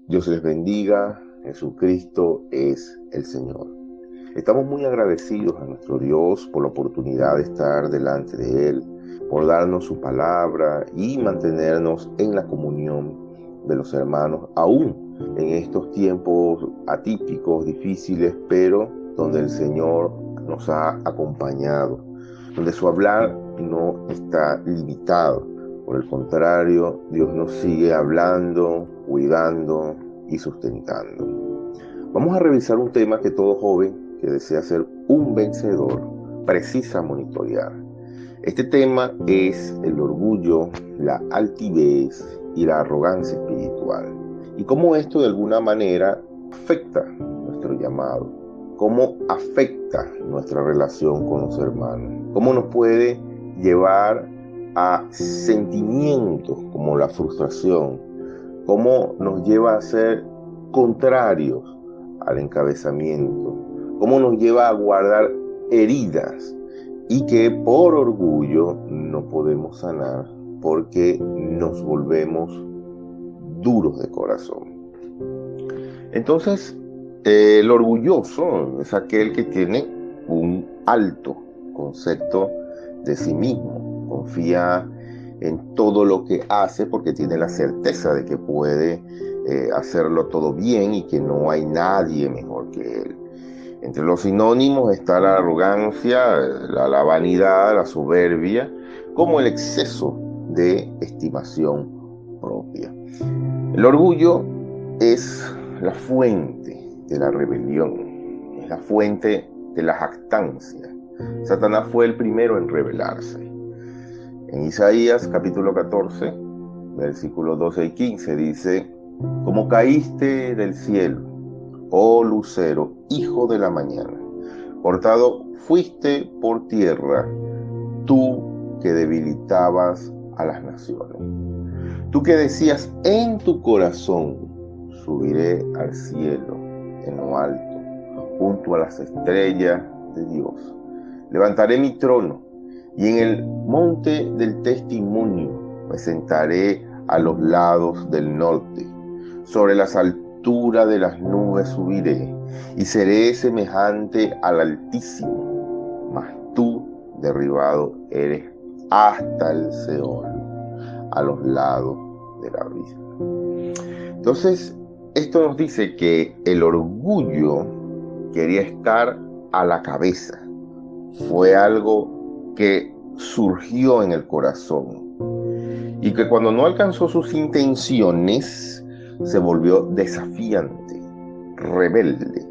Dios les bendiga. Jesucristo es el Señor. Estamos muy agradecidos a nuestro Dios por la oportunidad de estar delante de Él, por darnos su palabra y mantenernos en la comunión de los hermanos, aún en estos tiempos atípicos, difíciles, pero donde el Señor nos ha acompañado, donde su hablar no está limitado. Por el contrario, Dios nos sigue hablando, cuidando y sustentando. Vamos a revisar un tema que todo joven que desea ser un vencedor precisa monitorear. Este tema es el orgullo, la altivez y la arrogancia espiritual. Y cómo esto de alguna manera afecta nuestro llamado, cómo afecta nuestra relación con los hermanos, cómo nos puede llevar a sentimientos como la frustración, cómo nos lleva a ser contrarios al encabezamiento, cómo nos lleva a guardar heridas y que por orgullo no podemos sanar porque nos volvemos duros de corazón. Entonces, el orgulloso es aquel que tiene un alto concepto de sí mismo, confía en todo lo que hace porque tiene la certeza de que puede hacerlo todo bien y que no hay nadie mejor que él. Entre los sinónimos está la arrogancia, la vanidad, la soberbia, como el exceso de estimación propia. El orgullo es la fuente de la rebelión, es la fuente de la jactancia. Satanás fue el primero en rebelarse. En Isaías capítulo 14, versículos 12 y 15 dice: como caíste del cielo, oh lucero, hijo de la mañana, cortado fuiste por tierra, tú que debilitabas a las naciones. Tú que decías en tu corazón: subiré al cielo, en lo alto, junto a las estrellas de Dios. Levantaré mi trono y en el monte del testimonio me sentaré a los lados del norte. Sobre las alturas de las nubes subiré y seré semejante al Altísimo. Mas tú derribado eres hasta el Seol, a los lados del abismo. Entonces, esto nos dice que el orgullo quería estar a la cabeza. Fue algo que surgió en el corazón y que cuando no alcanzó sus intenciones se volvió desafiante, rebelde.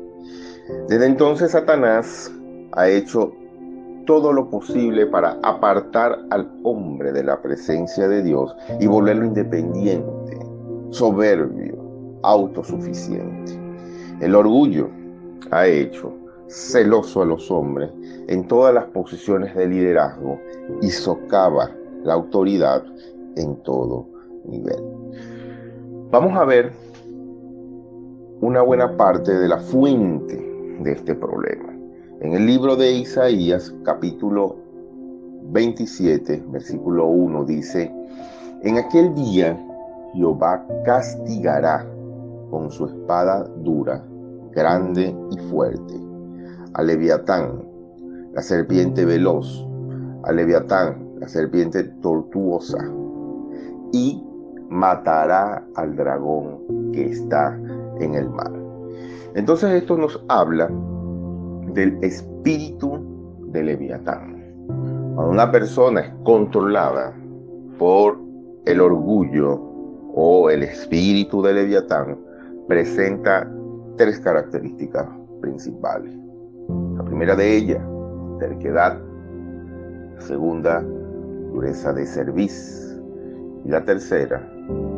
Desde entonces Satanás ha hecho todo lo posible para apartar al hombre de la presencia de Dios y volverlo independiente, soberbio, autosuficiente. El orgullo ha hecho celoso a los hombres en todas las posiciones de liderazgo y socava la autoridad en todo nivel. Vamos a ver una buena parte de la fuente de este problema. En el libro de Isaías, capítulo 27, versículo 1, dice: en aquel día Jehová castigará con su espada dura, grande y fuerte, a Leviatán, la serpiente veloz, a Leviatán, la serpiente tortuosa, y matará al dragón que está en el mar. Entonces esto nos habla del espíritu de Leviatán. Cuando una persona es controlada por el orgullo o el espíritu de Leviatán, presenta tres características principales. La primera de ellas, terquedad. La segunda, dureza de cerviz. Y la tercera,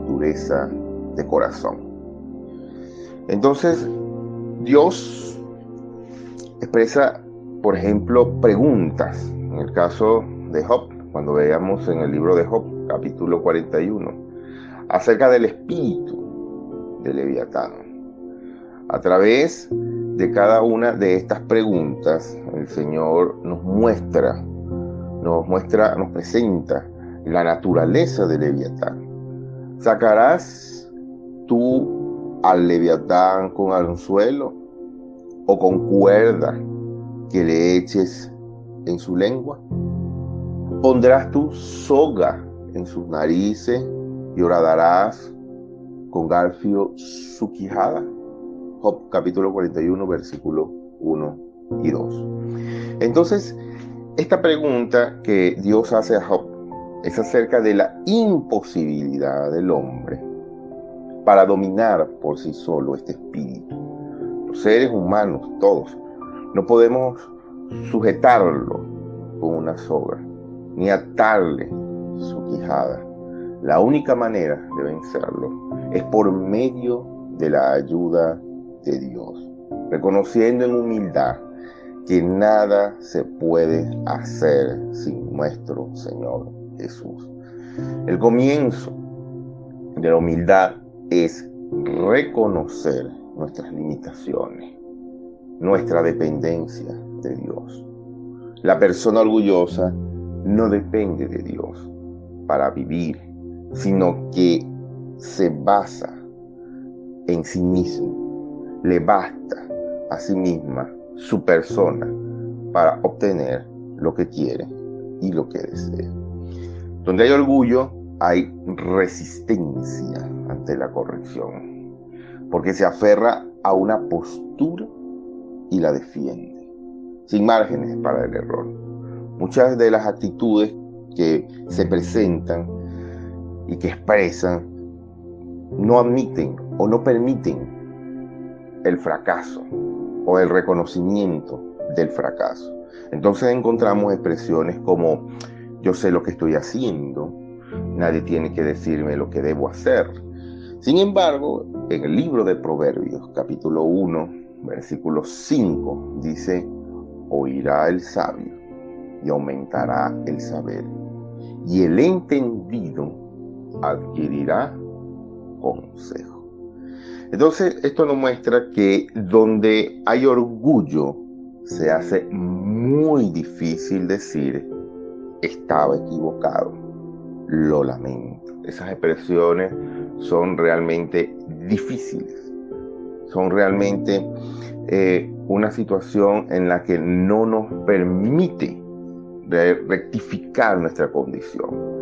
dureza de corazón. Entonces, Dios expresa, por ejemplo, preguntas. En el caso de Job, cuando veamos en el libro de Job, capítulo 41, acerca del espíritu de Leviatán. A través de cada una de estas preguntas, el Señor nos presenta la naturaleza de Leviatán. ¿Sacarás tú al leviatán con anzuelo o con cuerda que le eches en su lengua? ¿Pondrás tu soga en sus narices y horadarás con garfio su quijada? Job capítulo 41, versículos 1 y 2. Entonces, esta pregunta que Dios hace a Job es acerca de la imposibilidad del hombre para dominar por sí solo este espíritu. Los seres humanos, todos, no podemos sujetarlo con una soga, ni atarle su quijada. La única manera de vencerlo es por medio de la ayuda de Dios, reconociendo en humildad que nada se puede hacer sin nuestro Señor Jesús. El comienzo de la humildad es reconocer nuestras limitaciones, nuestra dependencia de Dios. La persona orgullosa no depende de Dios para vivir, sino que se basa en sí mismo. Le basta a sí misma su persona para obtener lo que quiere y lo que desea. Donde hay orgullo, hay resistencia ante la corrección, porque se aferra a una postura y la defiende, sin márgenes para el error. Muchas de las actitudes que se presentan y que expresan no admiten o no permiten el fracaso o el reconocimiento del fracaso. Entonces encontramos expresiones como: yo sé lo que estoy haciendo, nadie tiene que decirme lo que debo hacer. Sin embargo, en el libro de Proverbios, capítulo 1, versículo 5, dice: oirá el sabio y aumentará el saber, y el entendido adquirirá consejo. Entonces, esto nos muestra que donde hay orgullo, se hace muy difícil decir: estaba equivocado, lo lamento. Esas expresiones son realmente difíciles, son realmente una situación en la que no nos permite rectificar nuestra condición.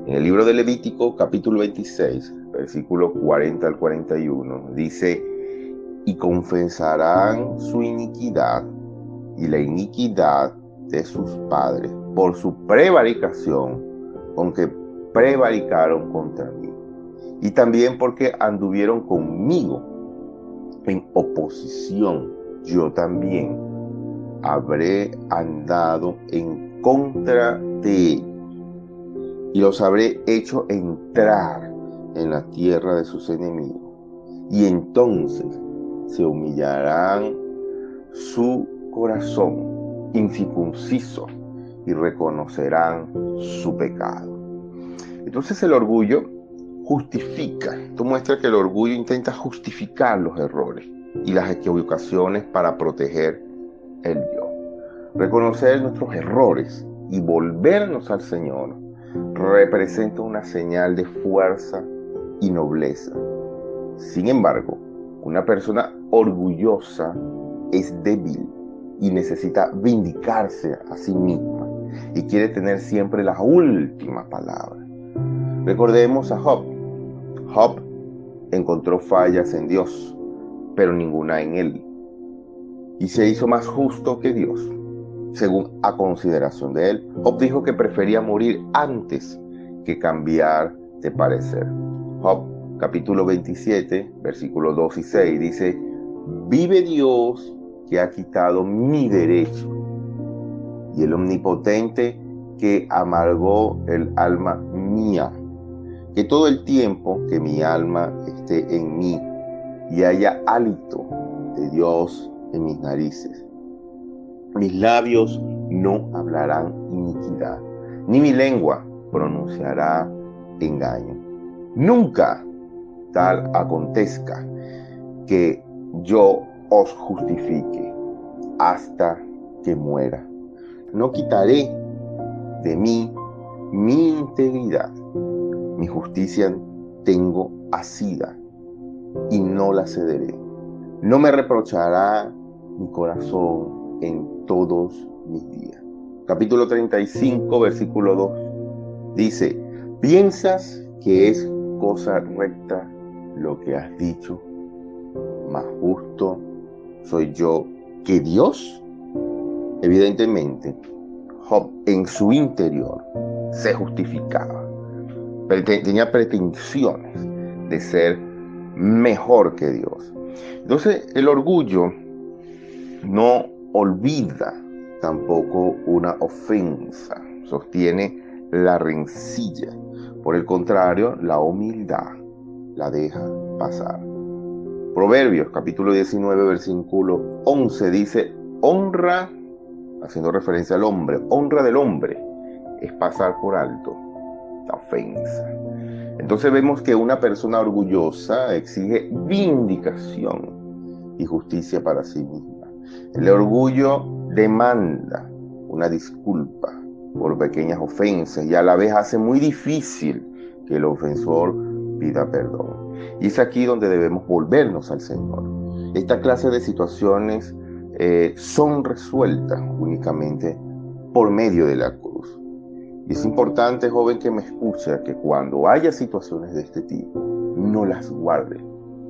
En el libro de Levítico, capítulo 26, versículo 40 al 41, dice: y confesarán su iniquidad y la iniquidad de sus padres por su prevaricación con que prevaricaron contra mí, y también porque anduvieron conmigo en oposición. Yo también habré andado en contra de ellos y los habré hecho entrar en la tierra de sus enemigos, y entonces se humillarán su corazón incircunciso y reconocerán su pecado. Entonces el orgullo justifica. Esto muestra que el orgullo intenta justificar los errores y las equivocaciones para proteger el yo. Reconocer nuestros errores y volvernos al Señor representa una señal de fuerza y nobleza. Sin embargo, una persona orgullosa es débil y necesita vindicarse a sí misma y quiere tener siempre la última palabra. Recordemos a Job. Job encontró fallas en Dios, pero ninguna en él, y se hizo más justo que Dios. Según a consideración de él, Job dijo que prefería morir antes que cambiar de parecer. Job capítulo 27, versículos 2 y 6 dice: vive Dios que ha quitado mi derecho, y el omnipotente que amargó el alma mía, que todo el tiempo que mi alma esté en mí y haya hálito de Dios en mis narices. Mis labios no hablarán iniquidad, ni mi lengua pronunciará engaño. Nunca tal acontezca que yo os justifique hasta que muera. No quitaré de mí mi integridad. Mi justicia tengo asida y no la cederé. No me reprochará mi corazón en todos mis días. Capítulo 35, versículo 2. Dice, ¿piensas que es cosa recta lo que has dicho? Más justo soy yo que Dios. Evidentemente, Job en su interior se justificaba. Tenía pretensiones de ser mejor que Dios. Entonces, el orgullo no olvida tampoco una ofensa, sostiene la rencilla. Por el contrario, la humildad la deja pasar. Proverbios, capítulo 19, versículo 11, dice, honra, haciendo referencia al hombre, honra del hombre es pasar por alto la ofensa. Entonces vemos que una persona orgullosa exige vindicación y justicia para sí misma. El orgullo demanda una disculpa por pequeñas ofensas y a la vez hace muy difícil que el ofensor pida perdón. Y es aquí donde debemos volvernos al Señor. Esta clase de situaciones son resueltas únicamente por medio de la cruz. Y es importante, joven que me escucha, que cuando haya situaciones de este tipo, no las guarde,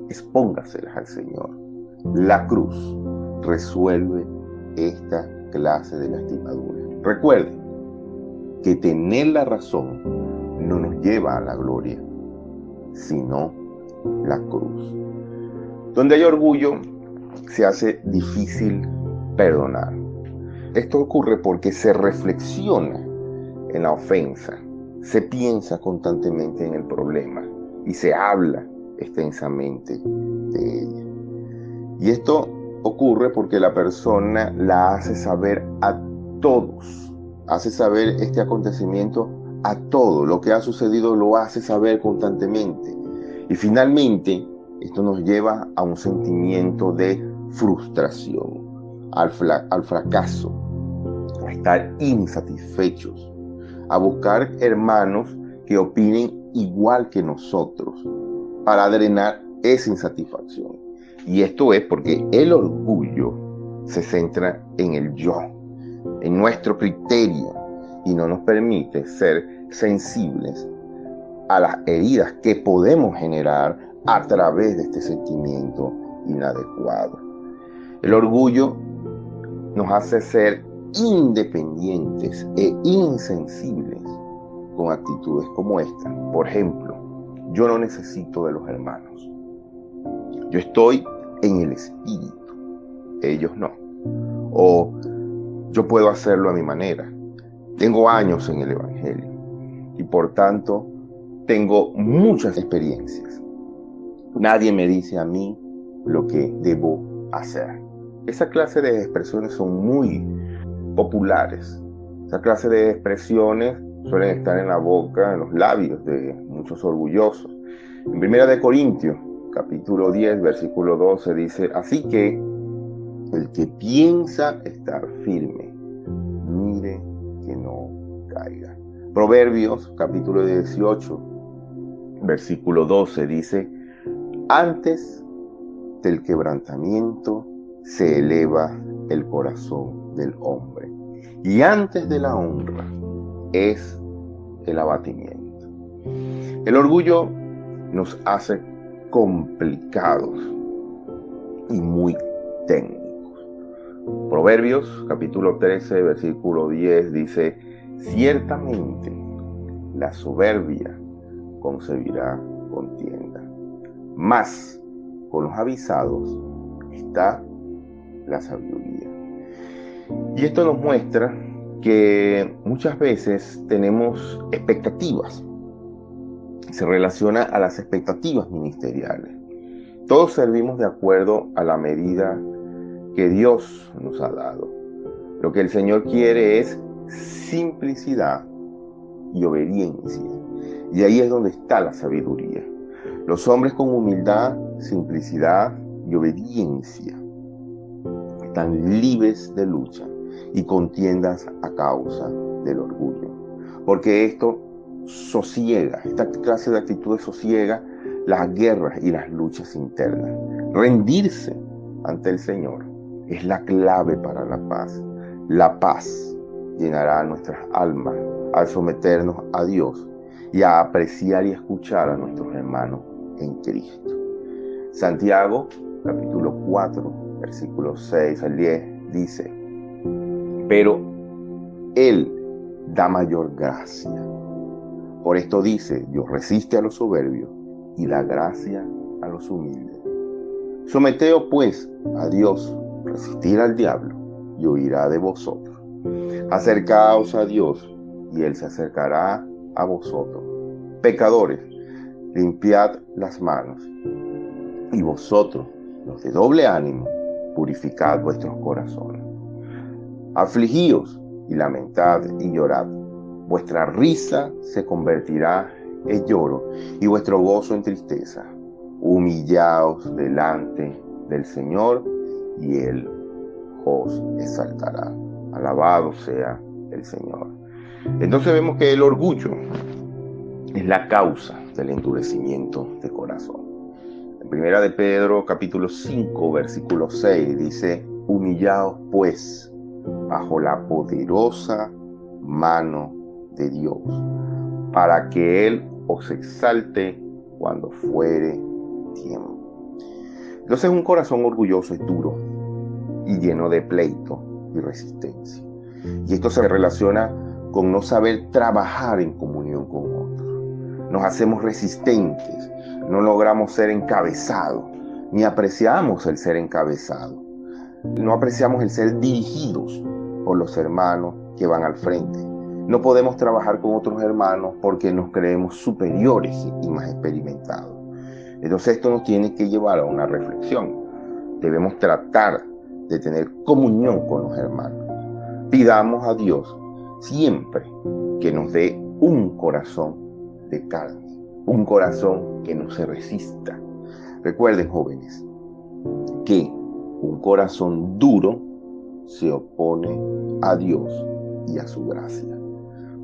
expóngaselas al Señor. La cruz resuelve esta clase de lastimaduras. Recuerde que tener la razón no nos lleva a la gloria, sino la cruz. Donde hay orgullo, se hace difícil perdonar. Esto ocurre porque se reflexiona en la ofensa, se piensa constantemente en el problema y se habla extensamente de ella. Y esto ocurre porque la persona la hace saber a todos, hace saber este acontecimiento a todos. Lo que ha sucedido lo hace saber constantemente. Y finalmente, esto nos lleva a un sentimiento de frustración, al fracaso, a estar insatisfechos, a buscar hermanos que opinen igual que nosotros para drenar esa insatisfacción. Y esto es porque el orgullo se centra en el yo, en nuestro criterio, y no nos permite ser sensibles a las heridas que podemos generar a través de este sentimiento inadecuado. El orgullo nos hace ser independientes e insensibles con actitudes como esta. Por ejemplo, yo no necesito de los hermanos. Yo estoy en el espíritu, ellos no. O yo puedo hacerlo a mi manera. Tengo años en el evangelio y por tanto tengo muchas experiencias. Nadie me dice a mí lo que debo hacer. Esa clase de expresiones son muy populares. Esa clase de expresiones suelen estar en la boca, en los labios de muchos orgullosos. En 1 Corintios, capítulo 10, versículo 12, dice, así que el que piensa estar firme, mire que no caiga. Proverbios, capítulo 18, versículo 12, dice, antes del quebrantamiento se eleva el corazón del hombre, y antes de la honra es el abatimiento. El orgullo nos hace complicados y muy técnicos. Proverbios, capítulo 13, versículo 10, dice, ciertamente la soberbia concebirá contienda, mas con los avisados está la sabiduría. Y esto nos muestra que muchas veces tenemos expectativas. Se relaciona a las expectativas ministeriales. Todos servimos de acuerdo a la medida que Dios nos ha dado. Lo que el Señor quiere es simplicidad y obediencia. Y ahí es donde está la sabiduría. Los hombres con humildad, simplicidad y obediencia están libres de lucha y contiendas a causa del orgullo. Porque esto sosiega, esta clase de actitudes sosiega las guerras y las luchas internas. Rendirse ante el Señor es la clave para la paz. La paz llenará nuestras almas al someternos a Dios y a apreciar y escuchar a nuestros hermanos en Cristo. Santiago, capítulo 4, versículos 6 al 10, dice: pero Él da mayor gracia. Por esto dice: Dios resiste a los soberbios y da gracia a los humildes. Someteos pues a Dios, resistir al diablo y huirá de vosotros. Acercaos a Dios y Él se acercará a vosotros. Pecadores, limpiad las manos. Y vosotros, los de doble ánimo, purificad vuestros corazones. Afligíos y lamentad y llorad. Vuestra risa se convertirá en lloro y vuestro gozo en tristeza. Humillaos delante del Señor y Él os exaltará. Alabado sea el Señor. Entonces vemos que el orgullo es la causa del endurecimiento de corazón. En Primera de Pedro, capítulo 5, versículo 6, dice: humillaos pues bajo la poderosa mano de Dios, para que Él os exalte cuando fuere tiempo. Entonces, un corazón orgulloso es duro y lleno de pleito y resistencia. Y esto se relaciona con no saber trabajar en comunión con otros. Nos hacemos resistentes, no logramos ser encabezados, ni apreciamos el ser encabezados. No apreciamos el ser dirigidos por los hermanos que van al frente. No podemos trabajar con otros hermanos porque nos creemos superiores y más experimentados. Entonces esto nos tiene que llevar a una reflexión. Debemos tratar de tener comunión con los hermanos. Pidamos a Dios siempre que nos dé un corazón de carne, un corazón que no se resista. Recuerden, jóvenes, que un corazón duro se opone a Dios y a su gracia.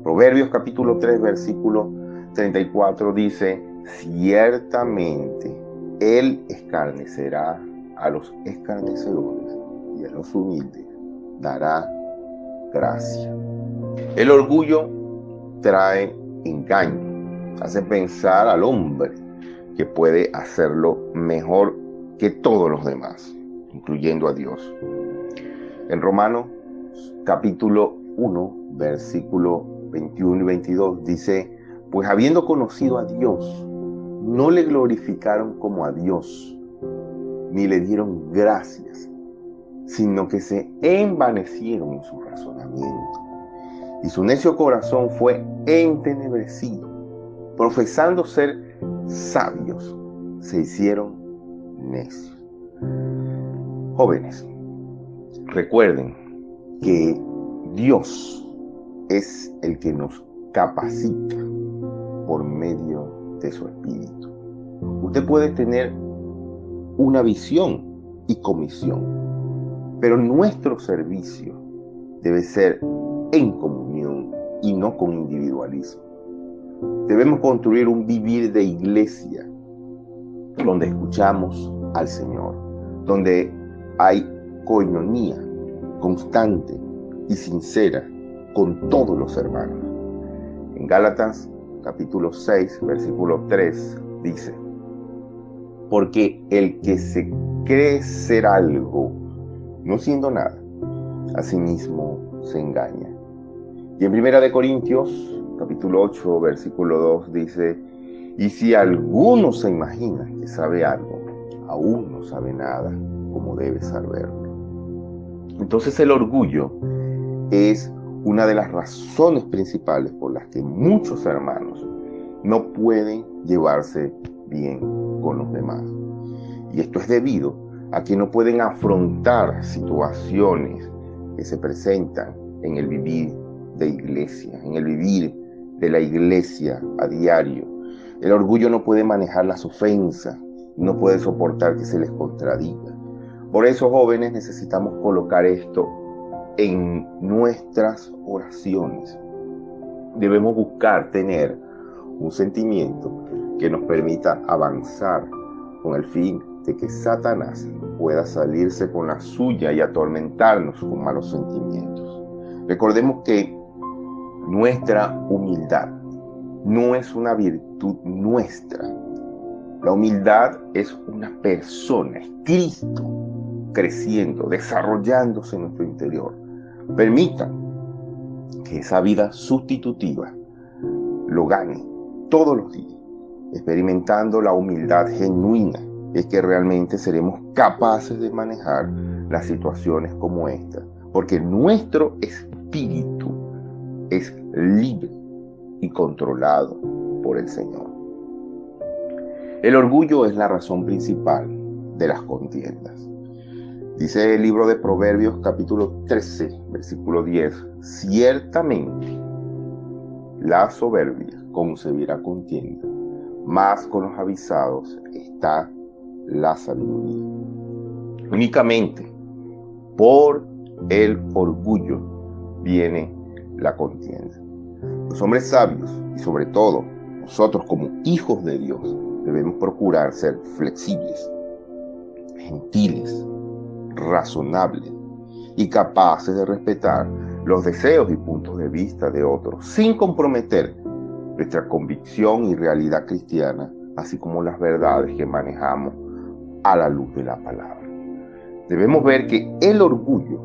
Proverbios capítulo 3, versículo 34 dice: ciertamente Él escarnecerá a los escarnecedores y a los humildes dará gracia. El orgullo trae engaño, hace pensar al hombre que puede hacerlo mejor que todos los demás, incluyendo a Dios. En Romanos capítulo 1, versículo 21 y 22 dice: pues habiendo conocido a Dios, no le glorificaron como a Dios, ni le dieron gracias, sino que se envanecieron en su razonamiento. Y su necio corazón fue entenebrecido. Profesando ser sabios, se hicieron necios. Jóvenes, recuerden que Dios es el que nos capacita por medio de su Espíritu. Usted puede tener una visión y comisión, pero nuestro servicio debe ser en comunión y no con individualismo. Debemos construir un vivir de iglesia donde escuchamos al Señor, donde hay coinonía constante y sincera con todos los hermanos. En Gálatas capítulo 6, versículo 3 dice: porque el que se cree ser algo, no siendo nada, a sí mismo se engaña. Y en Primera de Corintios capítulo 8, versículo 2 dice: y si alguno se imagina que sabe algo, aún no sabe nada como debe saberlo. Entonces el orgullo es una de las razones principales por las que muchos hermanos no pueden llevarse bien con los demás. Y esto es debido a que no pueden afrontar situaciones que se presentan en el vivir de iglesia, en el vivir de la iglesia a diario. El orgullo no puede manejar las ofensas, no puede soportar que se les contradiga. Por eso, jóvenes, necesitamos colocar esto en nuestras oraciones. Debemos buscar tener un sentimiento que nos permita avanzar con el fin de que Satanás pueda salirse con la suya y atormentarnos con malos sentimientos. Recordemos que nuestra humildad no es una virtud nuestra. La humildad es una persona, es Cristo creciendo, desarrollándose en nuestro interior. Permita que esa vida sustitutiva lo gane todos los días, experimentando la humildad genuina. Es que realmente seremos capaces de manejar las situaciones como esta, porque nuestro espíritu es libre y controlado por el Señor. El orgullo es la razón principal de las contiendas. Dice el libro de Proverbios capítulo 13, versículo 10, ciertamente la soberbia concebirá contienda, mas con los avisados está la sabiduría. Únicamente por el orgullo viene la contienda. Los hombres sabios, y sobre todo nosotros como hijos de Dios, debemos procurar ser flexibles, gentiles, razonables y capaces de respetar los deseos y puntos de vista de otros, sin comprometer nuestra convicción y realidad cristiana, así como las verdades que manejamos a la luz de la palabra. Debemos ver que el orgullo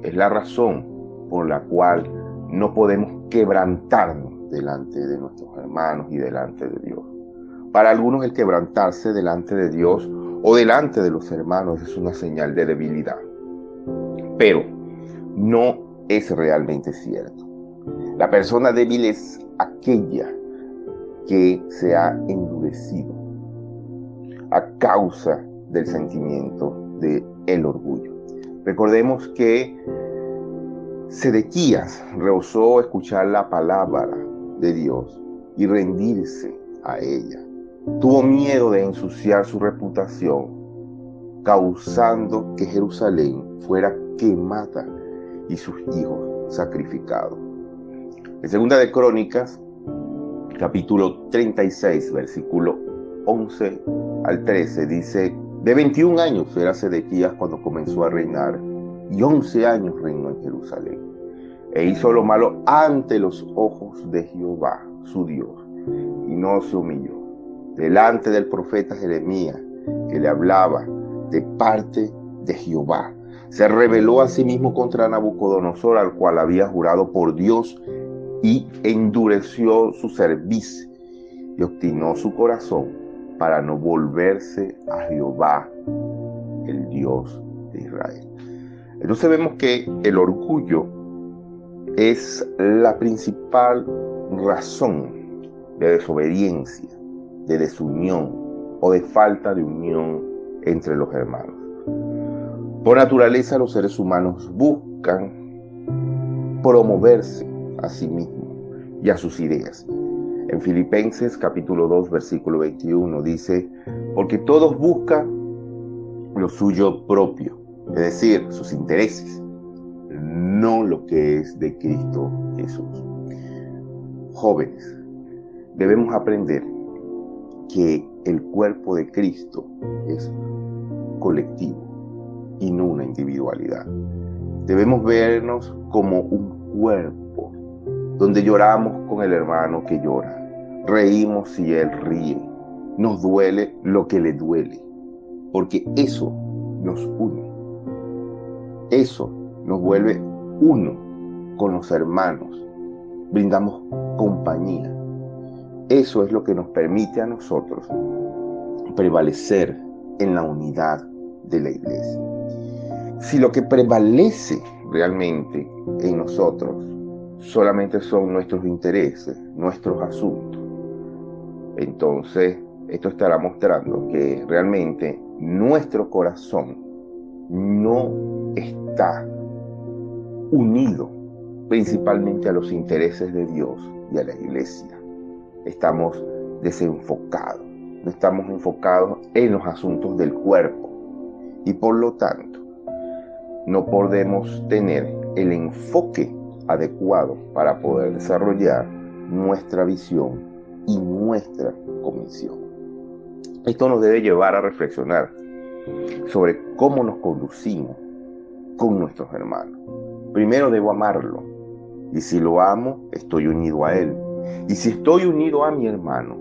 es la razón por la cual no podemos quebrantarnos delante de nuestros hermanos y delante de Dios. Para algunos el quebrantarse delante de Dios o delante de los hermanos es una señal de debilidad, pero no es realmente cierto. La persona débil es aquella que se ha endurecido a causa del sentimiento del orgullo. Recordemos que Sedequías rehusó escuchar la palabra de Dios y rendirse a ella. Tuvo miedo de ensuciar su reputación, causando que Jerusalén fuera quemada y sus hijos sacrificados. En Segunda de Crónicas, capítulo 36, versículo 11 al 13, dice: de 21 años era Sedequías cuando comenzó a reinar, y 11 años reinó en Jerusalén. E hizo lo malo ante los ojos de Jehová, su Dios, y no se humilló delante del profeta Jeremías, que le hablaba de parte de Jehová. Se rebeló a sí mismo contra Nabucodonosor, al cual había jurado por Dios, y endureció su cerviz y obstinó su corazón para no volverse a Jehová, el Dios de Israel. Entonces vemos que el orgullo es la principal razón de desobediencia, de desunión o de falta de unión entre los hermanos. Por naturaleza, los seres humanos buscan promoverse a sí mismos y a sus ideas. En Filipenses capítulo 2, versículo 21 dice: porque todos buscan lo suyo propio, es decir, sus intereses, no lo que es de Cristo Jesús. Jóvenes, debemos aprender que el cuerpo de Cristo es colectivo y no una individualidad. Debemos vernos como un cuerpo donde lloramos con el hermano que llora, reímos si él ríe, nos duele lo que le duele, porque eso nos une, eso nos vuelve uno con los hermanos, brindamos compañía. Eso es lo que nos permite a nosotros prevalecer en la unidad de la iglesia. Si lo que prevalece realmente en nosotros solamente son nuestros intereses, nuestros asuntos, entonces esto estará mostrando que realmente nuestro corazón no está unido principalmente a los intereses de Dios y a la iglesia. Estamos desenfocados, no estamos enfocados en los asuntos del cuerpo y por lo tanto no podemos tener el enfoque adecuado para poder desarrollar nuestra visión y nuestra comisión. Esto nos debe llevar a reflexionar sobre cómo nos conducimos con nuestros hermanos. Primero debo amarlo, y si lo amo, estoy unido a él. Y si estoy unido a mi hermano,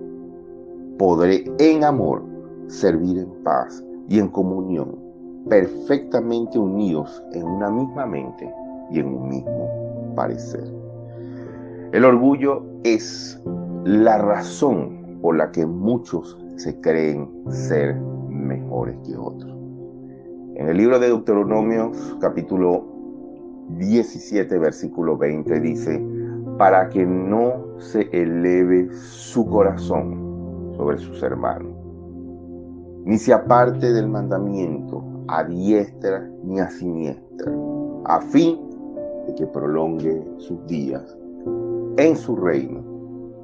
podré en amor servir en paz y en comunión, perfectamente unidos en una misma mente y en un mismo parecer. El orgullo es la razón por la que muchos se creen ser mejores que otros. En el libro de Deuteronomios, capítulo 17, versículo 20, dice: para que no se eleve su corazón sobre sus hermanos, ni se aparte del mandamiento a diestra ni a siniestra, a fin de que prolongue sus días en su reino,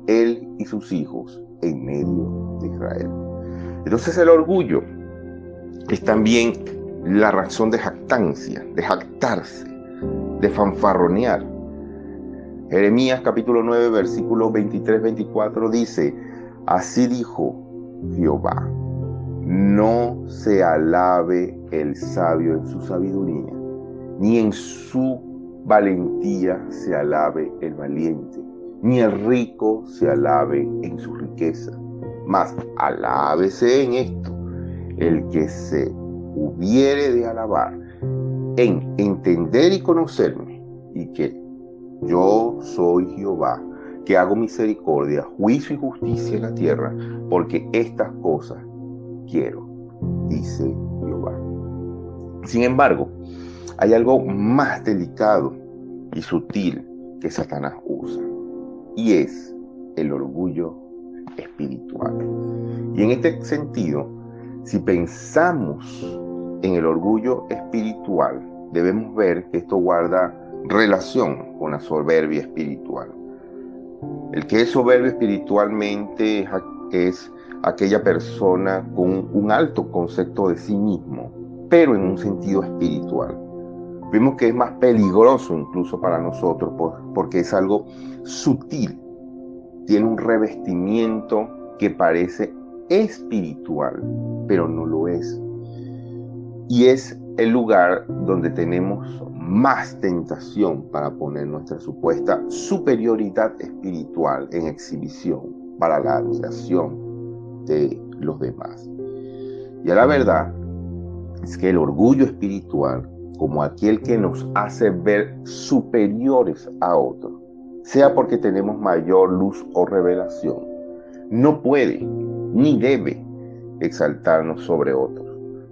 él y sus hijos en medio de Israel. Entonces el orgullo es también la razón de jactancia, de jactarse, de fanfarronear. Jeremías capítulo 9, versículos 23-24 dice: así dijo Jehová, no se alabe el sabio en su sabiduría, ni en su valentía se alabe el valiente, ni el rico se alabe en su riqueza, mas alábese en esto el que se hubiere de alabar, en entender y conocerme, y que yo soy Jehová, que hago misericordia, juicio y justicia en la tierra, porque estas cosas quiero, dice Jehová. Sin embargo, hay algo más delicado y sutil que Satanás usa, y es el orgullo espiritual. Y en este sentido, si pensamos en el orgullo espiritual, debemos ver que esto guarda relación con la soberbia espiritual. El que es soberbio espiritualmente es aquella persona con un alto concepto de sí mismo, pero en un sentido espiritual. Vemos que es más peligroso incluso para nosotros porque es algo sutil, tiene un revestimiento que parece espiritual, pero no lo es. Y es el lugar donde tenemos más tentación para poner nuestra supuesta superioridad espiritual en exhibición para la admiración de los demás. Y a la verdad es que el orgullo espiritual, como aquel que nos hace ver superiores a otros, sea porque tenemos mayor luz o revelación, no puede ni debe exaltarnos sobre otros.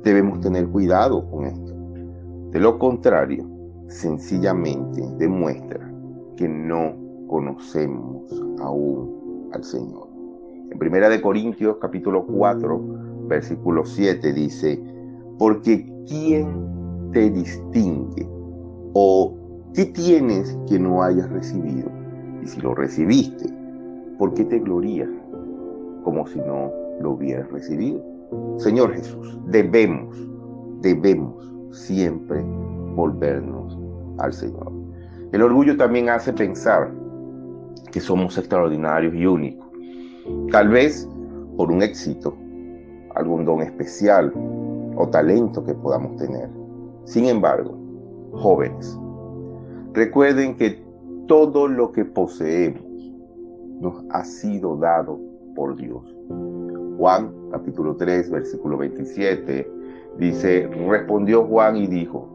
Debemos tener cuidado con esto. De lo contrario, sencillamente demuestra que no conocemos aún al Señor. En 1 Corintios capítulo 4, versículo 7 dice: porque ¿quién te distingue? ¿O qué tienes que no hayas recibido? Y si lo recibiste, ¿por qué te glorías como si no lo hubieras recibido? Señor Jesús, debemos siempre volvernos al Señor. El orgullo también hace pensar que somos extraordinarios y únicos, tal vez por un éxito, algún don especial o talento que podamos tener. Sin embargo, jóvenes, recuerden que todo lo que poseemos nos ha sido dado por Dios. Juan capítulo 3, versículo 27 dice: respondió Juan y dijo: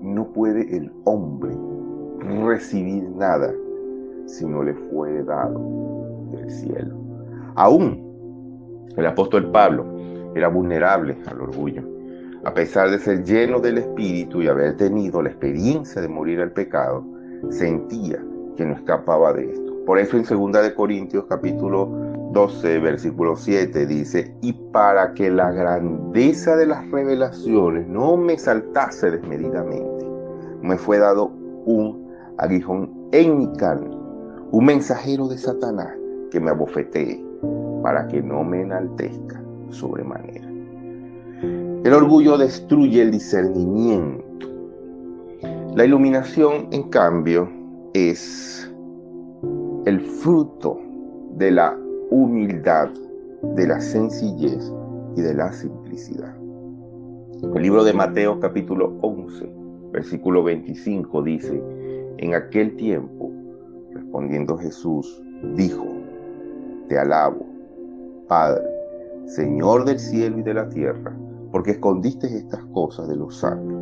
no puede el hombre recibir nada si no le fuere dado del cielo. Aún el apóstol Pablo era vulnerable al orgullo. A pesar de ser lleno del Espíritu y haber tenido la experiencia de morir al pecado, sentía que no escapaba de esto. Por eso en 2 Corintios capítulo 12, versículo 7 dice: y para que la grandeza de las revelaciones no me saltase desmedidamente, me fue dado un aguijón en mi carne, un mensajero de Satanás que me abofetee, para que no me enaltezca sobremanera. El orgullo destruye el discernimiento. La iluminación, en cambio, es el fruto de la humildad, de la sencillez y de la simplicidad. El libro de Mateo capítulo 11, versículo 25 dice: en aquel tiempo, respondiendo Jesús, dijo: te alabo, Padre, Señor del cielo y de la tierra, porque escondiste estas cosas de los sabios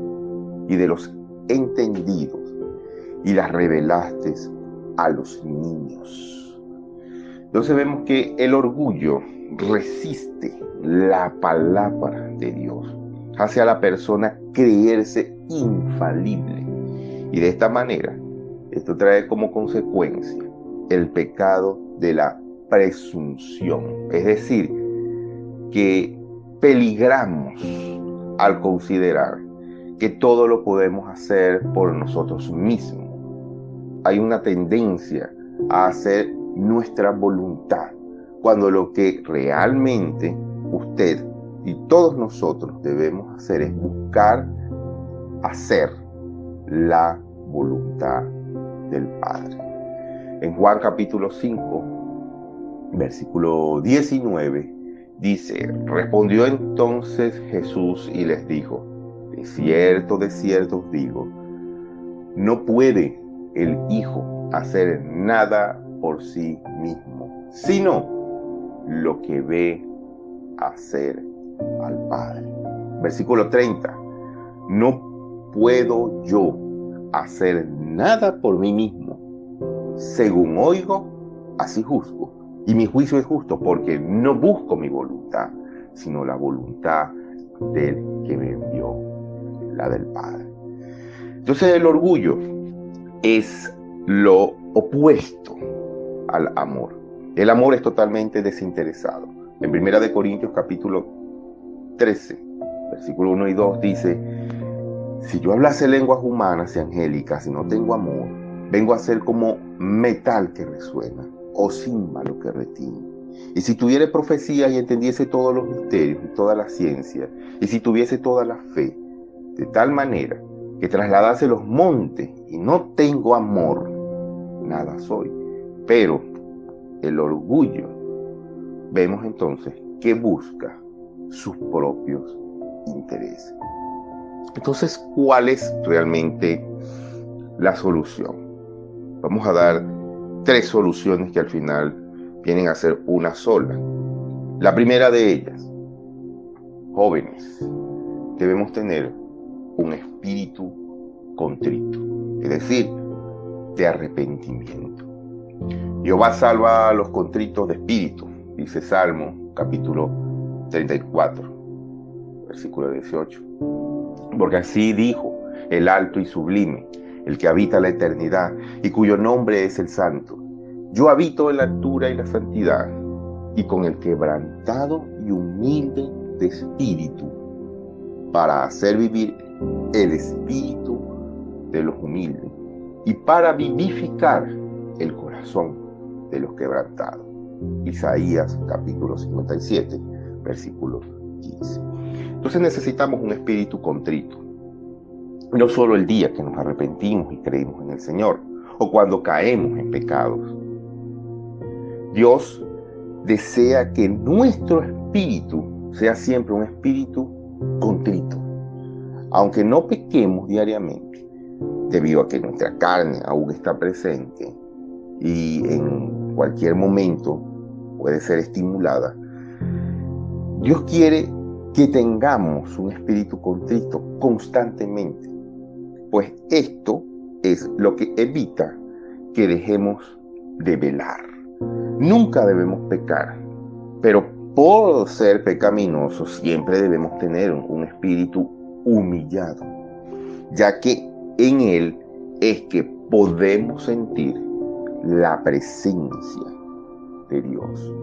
y de los entendidos y las revelaste a los niños. Entonces vemos que el orgullo resiste la palabra de Dios, hace a la persona creerse infalible, y de esta manera esto trae como consecuencia el pecado de la presunción, es decir, que peligramos al considerar que todo lo podemos hacer por nosotros mismos. Hay una tendencia a hacer nuestra voluntad, cuando lo que realmente usted y todos nosotros debemos hacer es buscar hacer la voluntad del Padre. En Juan capítulo 5, versículo 19, dice: respondió entonces Jesús y les dijo: de cierto os digo, no puede el Hijo hacer nada por sí mismo, sino lo que ve hacer al Padre. Versículo 30, no puedo yo hacer nada por mí mismo. Según oigo, así juzgo. Y mi juicio es justo, porque no busco mi voluntad, sino la voluntad del que me envió, la del Padre. Entonces el orgullo es lo opuesto al amor. El amor es totalmente desinteresado. En 1 Corintios capítulo 13, versículo 1 y 2 dice: si yo hablase lenguas humanas y angélicas y no tengo amor, vengo a ser como metal que resuena o címbalo que retiñe. Y si tuviere profecía y entendiese todos los misterios y toda la ciencia, y si tuviese toda la fe, de tal manera que trasladase los montes y no tengo amor, nada soy. Pero el orgullo, vemos entonces que busca sus propios intereses. Entonces, ¿cuál es realmente la solución? Vamos a dar 3 soluciones que al final vienen a ser una sola. La primera de ellas: jóvenes, debemos tener un espíritu contrito, es decir, de arrepentimiento. Jehová salva a los contritos de espíritu, dice Salmo capítulo 34, versículo 18. Porque así dijo el alto y sublime, el que habita la eternidad y cuyo nombre es el Santo: yo habito en la altura y la santidad, y con el quebrantado y humilde de espíritu, para hacer vivir el espíritu de los humildes y para vivificar el corazón de los quebrantados. Isaías capítulo 57, versículo 15. Entonces necesitamos un espíritu contrito, no solo el día que nos arrepentimos y creímos en el Señor, o cuando caemos en pecados. Dios desea que nuestro espíritu sea siempre un espíritu contrito, aunque no pequemos diariamente, debido a que nuestra carne aún está presente y en cualquier momento puede ser estimulada. Dios quiere que tengamos un espíritu contrito constantemente, pues esto es lo que evita que dejemos de velar. Nunca debemos pecar, pero por ser pecaminosos siempre debemos tener un espíritu humillado, ya que en él es que podemos sentir la presencia de Dios.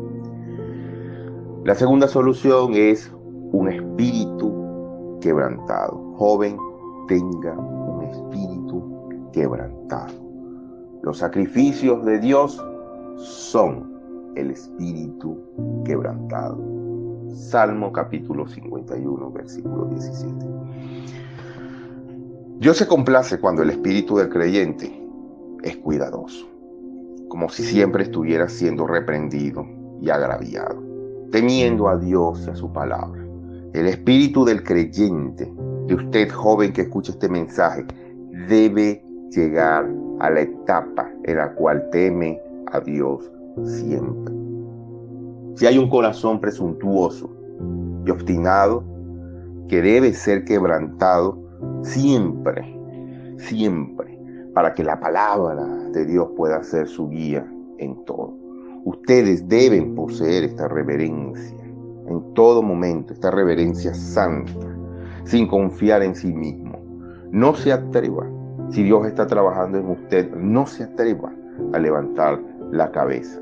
La segunda solución es un espíritu quebrantado. Joven, tenga un espíritu quebrantado. Los sacrificios de Dios son el espíritu quebrantado. Salmo capítulo 51, versículo 17. Dios se complace cuando el espíritu del creyente es cuidadoso, como si siempre estuviera siendo reprendido, y agraviado, temiendo a Dios y a su palabra. El espíritu del creyente, de usted joven que escucha este mensaje, debe llegar a la etapa en la cual teme a Dios siempre. Si hay un corazón presuntuoso y obstinado que debe ser quebrantado siempre, siempre, para que la palabra de Dios pueda ser su guía en todo. Ustedes deben poseer esta reverencia en todo momento, esta reverencia santa, sin confiar en sí mismo. No se atreva, si Dios está trabajando en usted, no se atreva a levantar la cabeza.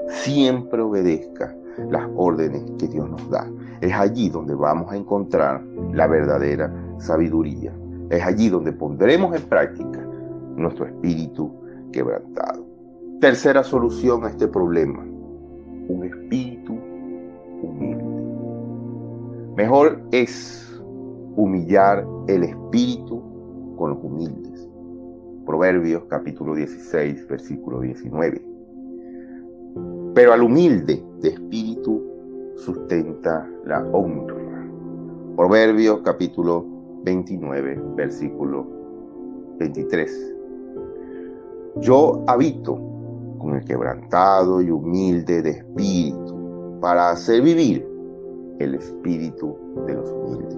Siempre obedezca las órdenes que Dios nos da. Es allí donde vamos a encontrar la verdadera sabiduría. Es allí donde pondremos en práctica nuestro espíritu quebrantado. Tercera solución a este problema: un espíritu humilde. Mejor es humillar el espíritu con los humildes. Proverbios capítulo 16, versículo 19. Pero al humilde de espíritu sustenta la honra. Proverbios capítulo 29, versículo 23. Yo habito con el quebrantado y humilde de espíritu para hacer vivir el espíritu de los humildes.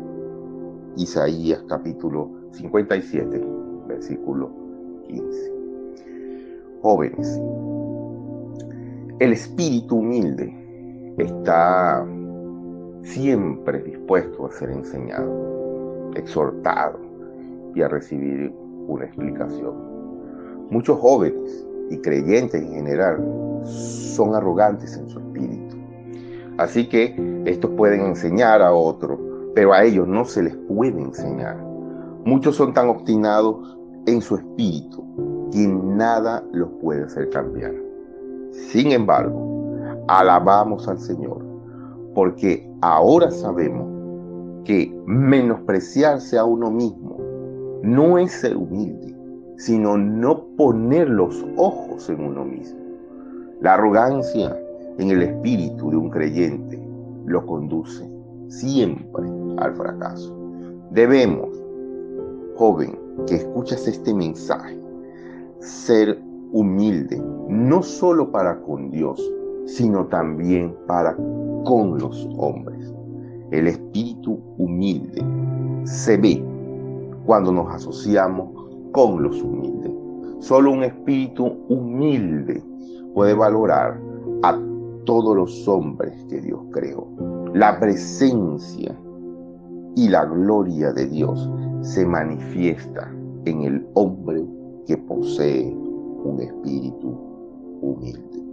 Isaías capítulo 57, versículo 15. Jóvenes, el espíritu humilde está siempre dispuesto a ser enseñado, exhortado y a recibir una explicación. Muchos jóvenes y creyentes en general son arrogantes en su espíritu. Así que estos pueden enseñar a otros, pero a ellos no se les puede enseñar. Muchos son tan obstinados en su espíritu que nada los puede hacer cambiar. Sin embargo, alabamos al Señor, porque ahora sabemos que menospreciarse a uno mismo no es ser humilde, sino no poner los ojos en uno mismo. La arrogancia en el espíritu de un creyente lo conduce siempre al fracaso. Debemos, joven, que escuchas este mensaje, ser humilde, no solo para con Dios, sino también para con los hombres. El espíritu humilde se ve cuando nos asociamos con los humildes. Solo un espíritu humilde puede valorar a todos los hombres que Dios creó. La presencia y la gloria de Dios se manifiesta en el hombre que posee un espíritu humilde.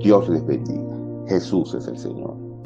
Dios les bendiga. Jesús es el Señor.